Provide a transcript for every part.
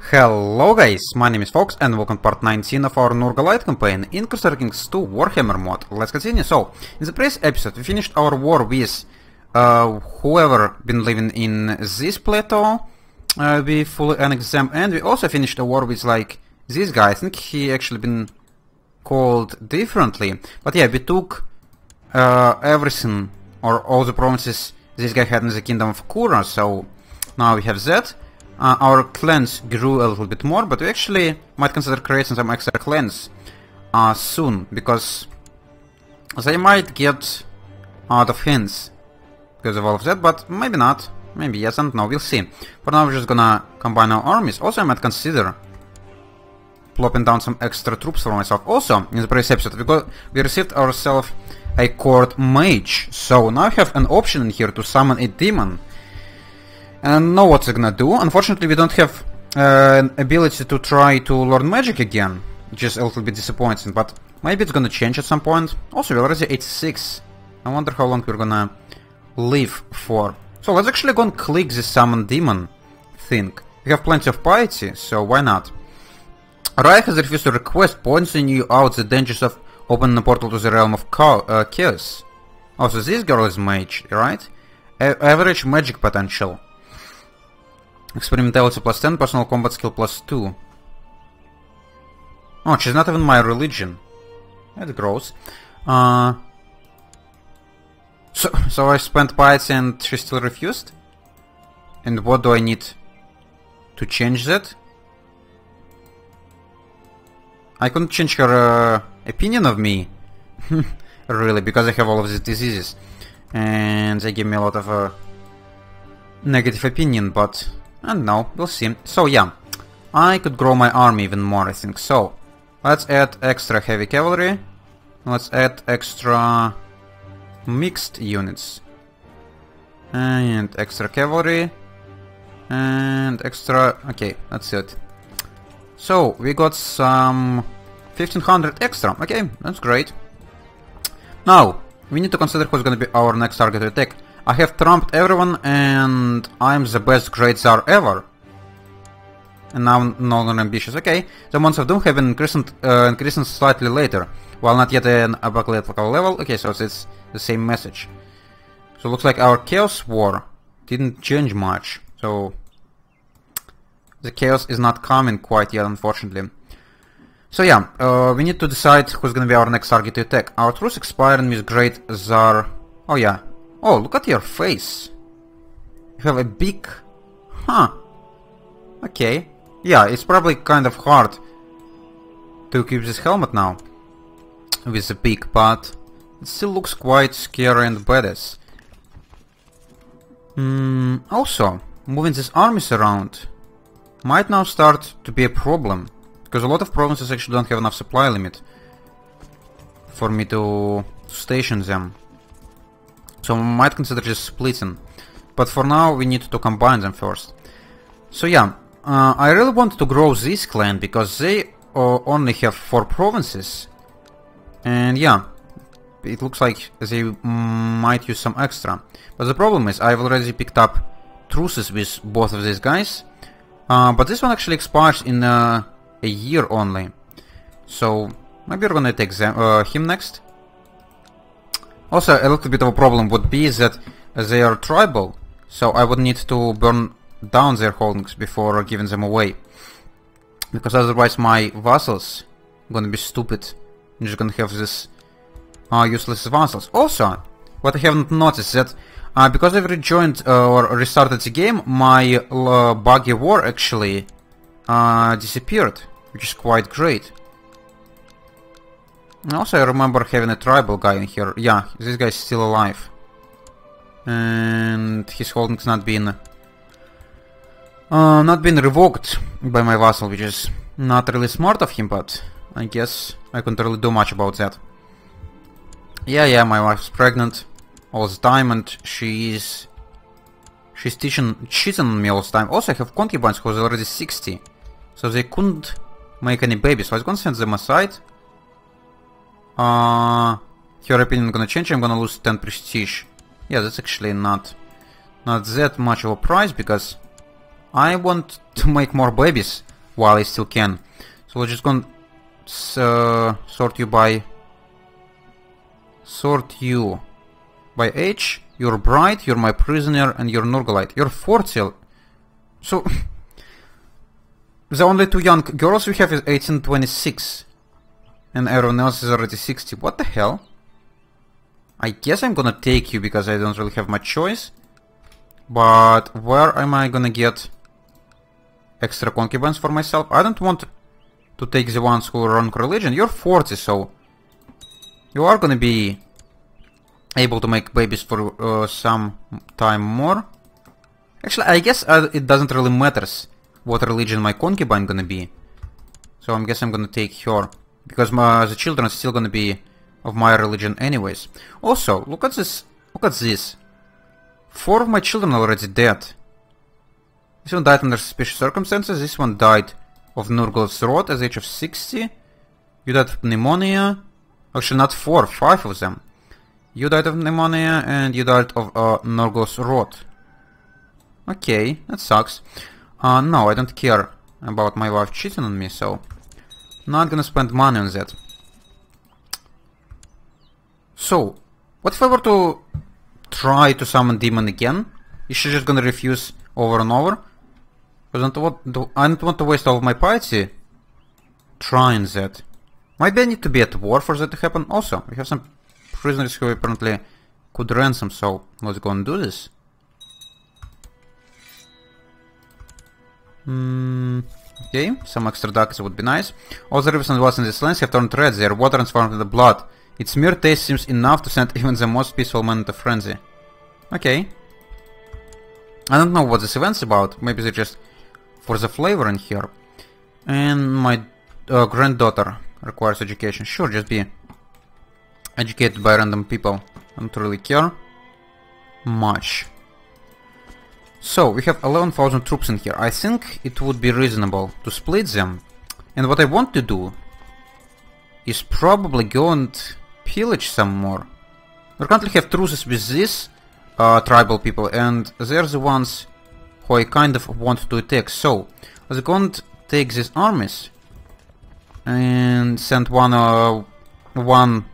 Hello guys, my name is Fox and welcome to part 19 of our Nurgle campaign in Crusader Kings 2 Warhammer mod. Let's continue. So, in the previous episode we finished our war with whoever been living in this plateau. We fully annexed them, and we also finished a war with like this guy. I think he actually been called differently. But yeah, we took everything or all the provinces this guy had in the kingdom of Kura, so now we have that. Our clans grew a little bit more, but we actually might consider creating some extra clans soon, because they might get out of hands because of all of that, but maybe not. Maybe yes and no, we'll see. For now we're just gonna combine our armies. Also I might consider plopping down some extra troops for myself. Also, in the previous episode we received ourselves a court mage, so now I have an option in here to summon a demon. And know what it's gonna do. Unfortunately, we don't have an ability to try to learn magic again, which is a little bit disappointing, but maybe it's gonna change at some point. Also, we're already 86. I wonder how long we're gonna live for. So let's actually go and click this summon demon thing. We have plenty of piety, so why not? Rai has refused to request, pointing you out the dangers of opening a portal to the realm of chaos. Also, this girl is mage, right? Average magic potential. Experimentality plus 10, personal combat skill plus 2. Oh, she's not even my religion. That's gross. So I spent piety and she still refused? And what do I need to change that? I couldn't change her opinion of me. Really, because I have all of these diseases. And they give me a lot of negative opinion, but I don't know, we'll see. So yeah, I could grow my army even more, I think. So, let's add extra heavy cavalry. Let's add extra mixed units. And extra cavalry. And extra... okay, that's it. So, we got some 1500 extra. Okay, that's great. Now, we need to consider who's gonna be our next target to attack. I have trumped everyone and I'm the best great Tsar ever. And now I'm no longer ambitious. Okay, the Mons of Doom have been increasing slightly later, while not yet an apocalyptical level. Okay, so it's the same message. So looks like our Chaos War didn't change much. So the Chaos is not coming quite yet, unfortunately. So yeah, we need to decide who's gonna be our next target to attack. Our truce expiring with Great Tsar. Oh yeah. Oh, look at your face. You have a beak. Huh. Okay. Yeah, it's probably kind of hard to keep this helmet now with the beak, but it still looks quite scary and badass. Also, moving these armies around might now start to be a problem, because a lot of provinces actually don't have enough supply limit for me to station them. So we might consider just splitting, but for now we need to combine them first. So yeah, I really want to grow this clan because they only have 4 provinces, and yeah, it looks like they might use some extra. But the problem is I've already picked up truces with both of these guys, but this one actually expires in a year only. So maybe we're gonna take him next. Also, a little bit of a problem would be that they are tribal, so I would need to burn down their holdings before giving them away. Because otherwise my vassals are gonna be stupid. I'm just gonna have this useless vassals. Also, what I haven't noticed that because I've rejoined or restarted the game, my buggy war actually disappeared, which is quite great. And also I remember having a tribal guy in here. Yeah, this guy's still alive. And his holdings not been revoked by my vassal, which is not really smart of him, but I guess I couldn't really do much about that. Yeah, my wife's pregnant all the time and she's cheating on me all the time. Also I have concubines who's already 60, so they couldn't make any babies, so I was gonna send them aside. Her opinion gonna change, I'm gonna lose 10 prestige. Yeah, that's actually not that much of a price, because I want to make more babies while I still can. So we're just gonna sort you by age. You're bright, you're my prisoner, and you're Nurglite. You're 40. So the only two young girls we have is 18 and 26. And everyone else is already 60. What the hell? I guess I'm gonna take you because I don't really have much choice. But where am I gonna get extra concubines for myself? I don't want to take the ones who are wrong religion. You're 40, so you are gonna be able to make babies for some time more. Actually, I guess it doesn't really matter what religion my concubine gonna be. So I guess I'm gonna take her. Because the children are still gonna be of my religion anyways. Also, look at this. Look at this. 4 of my children are already dead. This one died under suspicious circumstances. This one died of Nurgle's rot at the age of 60. You died of pneumonia. Actually, not 4, 5 of them. You died of pneumonia and you died of Nurgle's rot. Okay, that sucks. No, I don't care about my wife cheating on me, so not gonna spend money on that. So, what if I were to try to summon demon again? Is she just gonna refuse over and over? Because I don't want to waste all of my piety trying that. Maybe I need to be at war for that to happen. Also, we have some prisoners who apparently could ransom, so let's go and do this. Okay, some extra ducats would be nice. All the rivers and wells in this land have turned red, their water transformed into blood. Its mere taste seems enough to send even the most peaceful man into frenzy. Okay. I don't know what this event's about, maybe they're just for the flavor in here. And my granddaughter requires education. Sure, just be educated by random people. I don't really care much. So, we have 11,000 troops in here. I think it would be reasonable to split them. And what I want to do is probably go and pillage some more. We currently have truces with these tribal people, and they're the ones who I kind of want to attack. So, let's go and take these armies and send one of them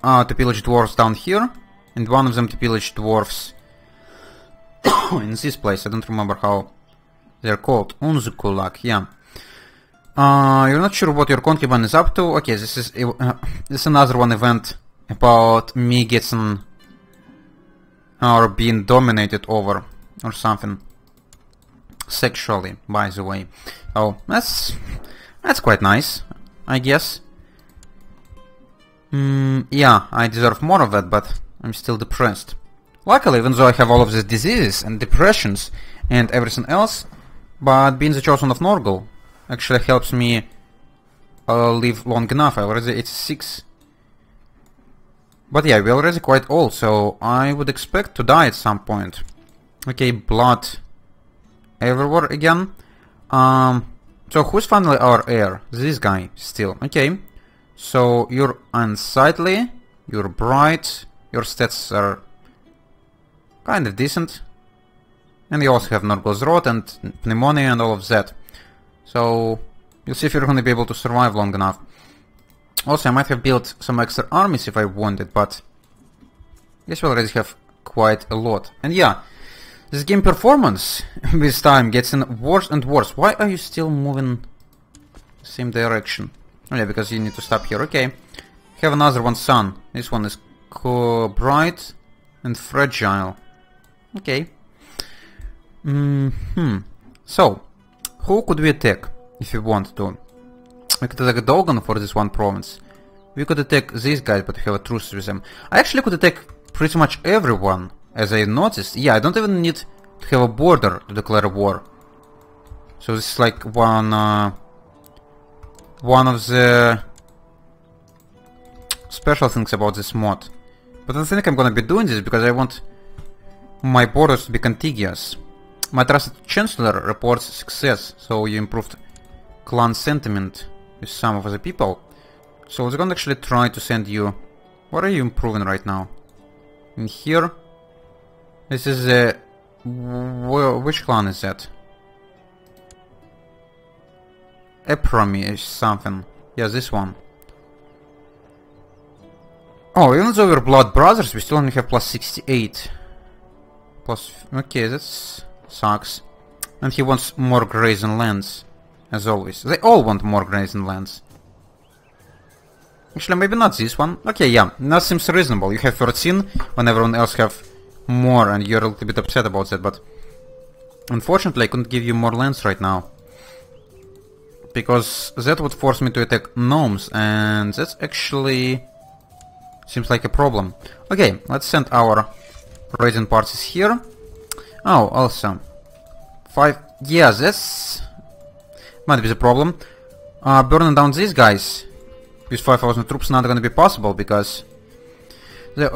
to pillage dwarves down here, and one of them to pillage dwarves in this place. I don't remember how they're called. Unzukulak, yeah. You're not sure what your concubine is up to? Okay, this is another one event about me getting or being dominated over or something sexually, by the way. Oh, that's quite nice, I guess. Yeah, I deserve more of that, but I'm still depressed. Luckily, even though I have all of these diseases and depressions and everything else, but being the chosen of Nurgle actually helps me live long enough. I'm already 86. But yeah, we're already quite old, so I would expect to die at some point. Okay, blood everywhere again. So who's finally our heir? This guy, still. Okay. So you're unsightly, you're bright, your stats are kind of decent. And you also have Nurgle's rot and pneumonia and all of that. So you'll see if you're going to be able to survive long enough. Also, I might have built some extra armies if I wanted, but I guess we already have quite a lot. And yeah, this game performance with time gets worse and worse. Why are you still moving the same direction? Oh yeah, because you need to stop here. Okay. Have another one, sun. This one is bright and fragile. Okay. So, who could we attack if we want to? We could attack Dogan for this one province. We could attack these guys, but we have a truce with them. I actually could attack pretty much everyone, as I noticed. Yeah, I don't even need to have a border to declare war. So this is like one of the special things about this mod. But I think I'm gonna be doing this because I want my borders to be contiguous. My trusted chancellor reports success, so you improved clan sentiment with some of the people. So we're gonna actually try to send you... What are you improving right now? In here? This is the Which clan is that? Epromi something. Yes, this one. Oh, even though we're blood brothers, we still only have plus 68. Plus... Okay, that sucks. And he wants more grazing lands, as always. They all want more grazing lands. Actually, maybe not this one. Okay, yeah, that seems reasonable. You have 13 when everyone else have more, and you're a little bit upset about that, but... Unfortunately, I couldn't give you more lands right now. Because that would force me to attack gnomes, and that's actually... Seems like a problem. Okay, let's send our raiding parties here. Oh, also... 5... Yeah, that's... Might be the problem. Burning down these guys with 5,000 troops not gonna be possible, because... They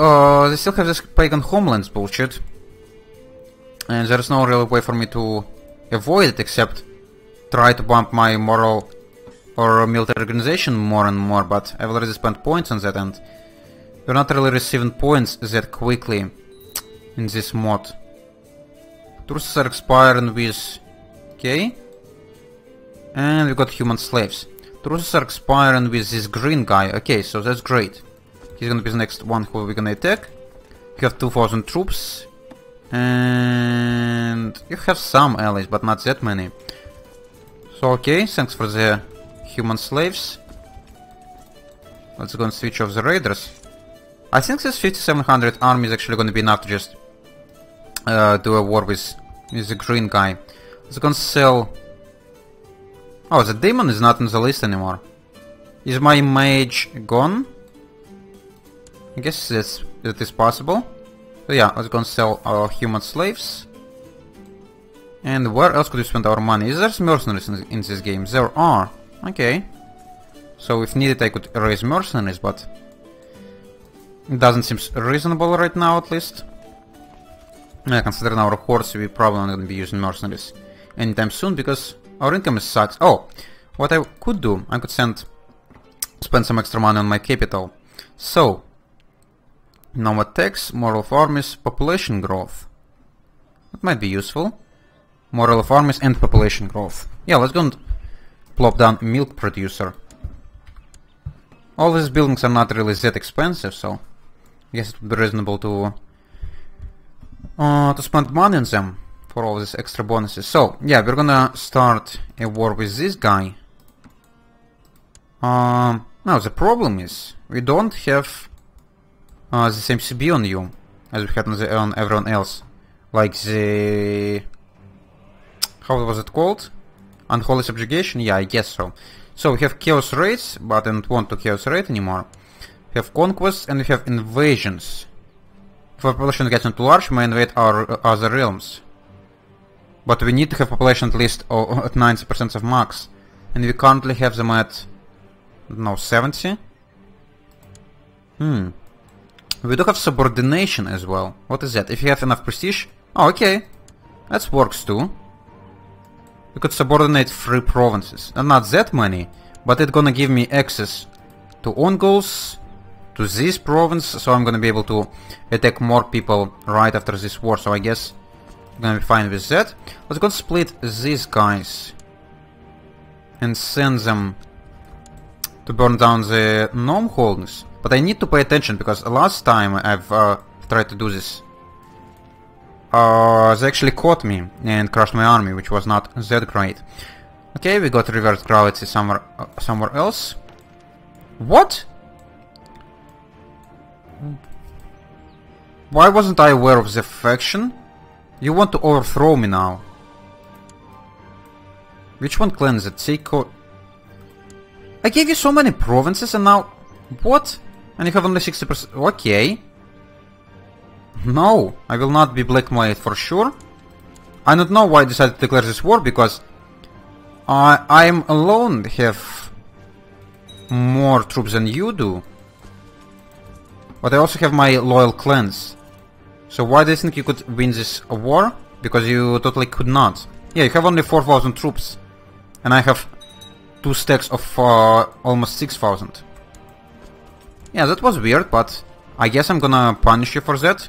still have this pagan homelands bullshit. And there's no real way for me to avoid it except try to bump my moral or military organization more and more, but I've already spent points on that, and we're not really receiving points that quickly in this mod. Truces are expiring with... Okay. And we got human slaves. Truces are expiring with this green guy. Okay, so that's great. He's gonna be the next one who we're gonna attack. You have 2,000 troops. And you have some allies, but not that many. So okay, thanks for the human slaves. Let's go and switch off the raiders. I think this 5,700 army is actually going to be enough to just do a war with the green guy. Let's go and sell... Oh, the demon is not on the list anymore. Is my mage gone? I guess that is possible. So yeah, let's go and sell our human slaves. And where else could we spend our money? Is there mercenaries in this game? There are. Okay. So if needed I could raise mercenaries, but... It doesn't seem reasonable right now, at least. Yeah, considering our horse, we probably not going to be using mercenaries anytime soon, because our income sucks. Oh! What I could do, I could spend some extra money on my capital. So... Nomad tax, moral of armies, population growth. That might be useful. Moral of armies and population growth. Yeah, let's go and plop down milk producer. All these buildings are not really that expensive, so I guess it would be reasonable to spend money on them for all these extra bonuses. So yeah, we're gonna start a war with this guy. Now the problem is we don't have the same CB on you as we had on everyone else. Like the... How was it called? Unholy subjugation? Yeah, I guess so. So we have chaos raids, but I don't want to chaos raid anymore. We have conquests and we have invasions. If our population gets too large, we may invade our other realms. But we need to have population at least at 90% of max. And we currently have them at... no, 70? We do have subordination as well. What is that? If you have enough prestige? Oh, okay. That works too. We could subordinate 3 provinces. And not that many, but it's gonna give me access to Mongols, to this province, so I'm gonna be able to attack more people right after this war, so I guess I'm gonna be fine with that. Let's go split these guys and send them to burn down the gnome holdings. But I need to pay attention, because last time I've tried to do this, they actually caught me and crushed my army, which was not that great. Okay, we got reverse gravity somewhere else. What? Why wasn't I aware of the faction? You want to overthrow me now. Which one clan is it? Seiko... I gave you so many provinces and now... What? And you have only 60%... Okay. No, I will not be blackmailed for sure. I don't know why I decided to declare this war, because I'm alone have more troops than you do. But I also have my loyal clans. So why do you think you could win this war? Because you totally could not. Yeah, you have only 4,000 troops. And I have 2 stacks of almost 6,000. Yeah, that was weird, but I guess I'm gonna punish you for that.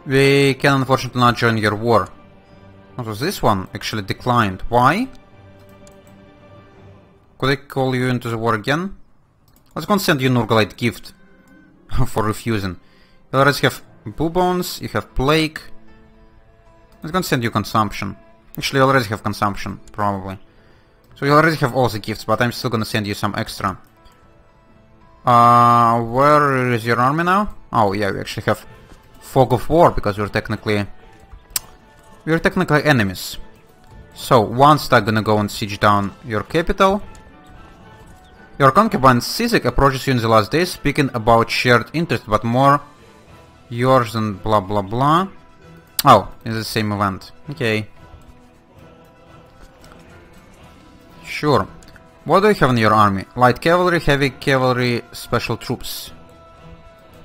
We can unfortunately not join your war. What was this one? Actually declined. Why? Could I call you into the war again? Let's go and send you Nurglite gift for refusing. You already have bubons, you have plague. Let's go and send you consumption. Actually, you already have consumption, probably. So you already have all the gifts, but I'm still gonna send you some extra. Where is your army now? Oh yeah, we actually have Fog of War, because we're technically enemies. So, one stack gonna go and siege down your capital. Your concubine Cizek approaches you in the last days, speaking about shared interest, but more yours than blah blah blah. Oh, it's the same event. Okay. Sure. What do you have in your army? Light cavalry, heavy cavalry, special troops.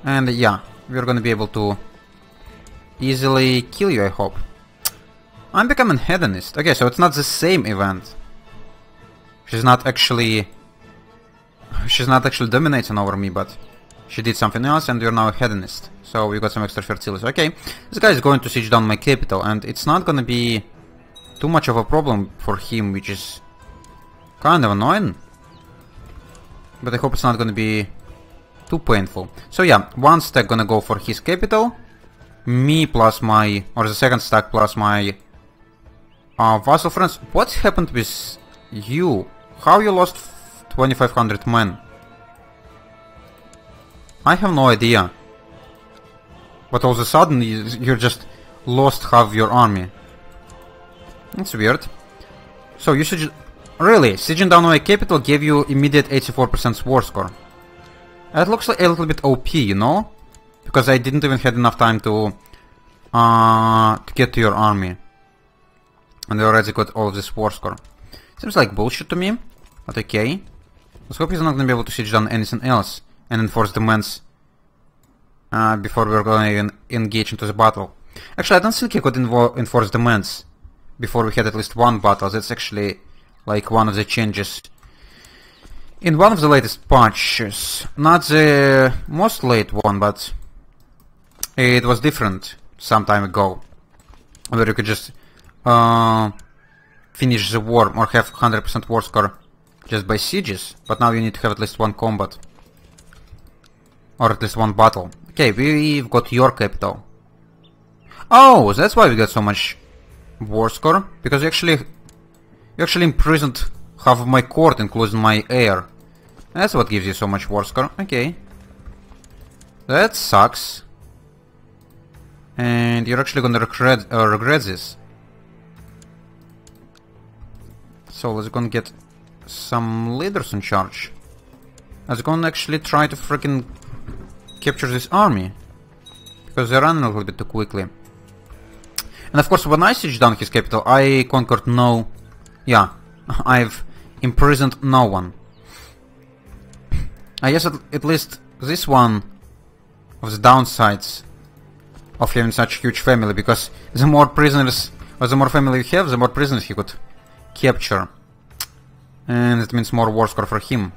And yeah, we're gonna be able to easily kill you, I hope. I'm becoming hedonist. Okay, so it's not the same event. She's not actually dominating over me, but she did something else, and we're now a hedonist. So we got some extra fertility. Okay, this guy is going to siege down my capital, and it's not gonna be too much of a problem for him, which is kind of annoying. But I hope it's not gonna be too painful. So yeah, one stack gonna go for his capital. Me plus my, or the second stack plus my vassal friends. What happened with you? How you lost 2500 men? I have no idea. But all of a sudden you just lost half your army. That's weird. So you should really, sieging down my capital gave you immediate 84% war score. That looks like a little bit OP, you know? Because I didn't even have enough time to get to your army. And I already got all of this war score. Seems like bullshit to me, but okay. Let's hope he's not gonna be able to siege down anything else and enforce demands before we're gonna engage into the battle. Actually, I don't think he could enforce demands before we had at least one battle. That's actually like one of the changes in one of the latest patches. Not the most late one, but it was different some time ago, where you could just finish the war or have 100% war score just by sieges, but now you need to have at least one combat. Or at least one battle. Okay, we've got your capital. Oh, that's why we got so much war score, because you actually imprisoned half of my court, including my heir. That's what gives you so much war score. Okay. That sucks. And you're actually gonna regret this. So let's go and get some leaders in charge. Let's go and actually try to freaking capture this army, because they're running a little bit too quickly. And of course, when I sieged down his capital, I conquered no... Yeah, I've imprisoned no one. I guess at least this one of the downsides of having such a huge family, because the more prisoners, or the more family you have, the more prisoners he could capture. And it means more war score for him.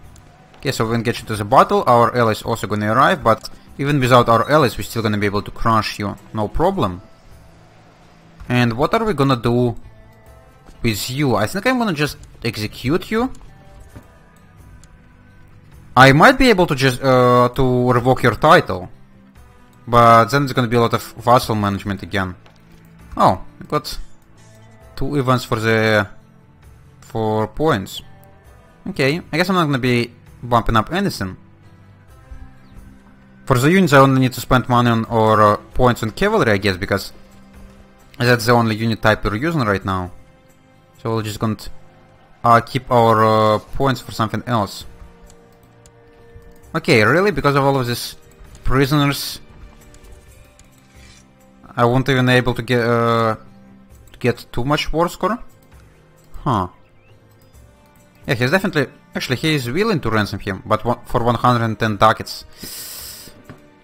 Okay, so we engage into the battle. Our allies also gonna arrive, but even without our allies, we're still gonna be able to crush you, no problem. And what are we gonna do with you? I think I'm gonna just execute you. I might be able to just to revoke your title, but then there's gonna be a lot of vassal management again. Oh, we got 2 events for points. Okay, I guess I'm not gonna be bumping up anything. For the units I only need to spend money on or points on cavalry, I guess, because that's the only unit type we're using right now. So we're just gonna keep our points for something else. Okay, really? Because of all of these prisoners, I won't even able to get too much war score? Huh. Yeah, he's definitely... Actually, he is willing to ransom him, but for 110 ducats.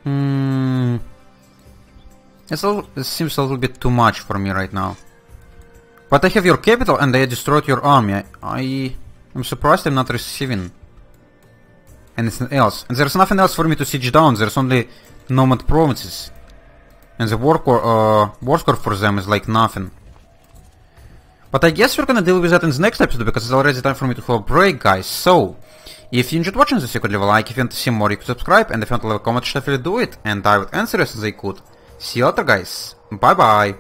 It seems a little bit too much for me right now. But I have your capital and I destroyed your army. I'm surprised I'm not receiving anything else. And there's nothing else for me to siege down. There's only nomad provinces. And the war score for them is like nothing. But I guess we're gonna deal with that in the next episode, because it's already time for me to have a break, guys. So, if you enjoyed watching this, you could leave a like. If you want to see more, you could subscribe. And if you want to leave a comment, definitely do it. And I would answer as I could. See you later, guys. Bye bye.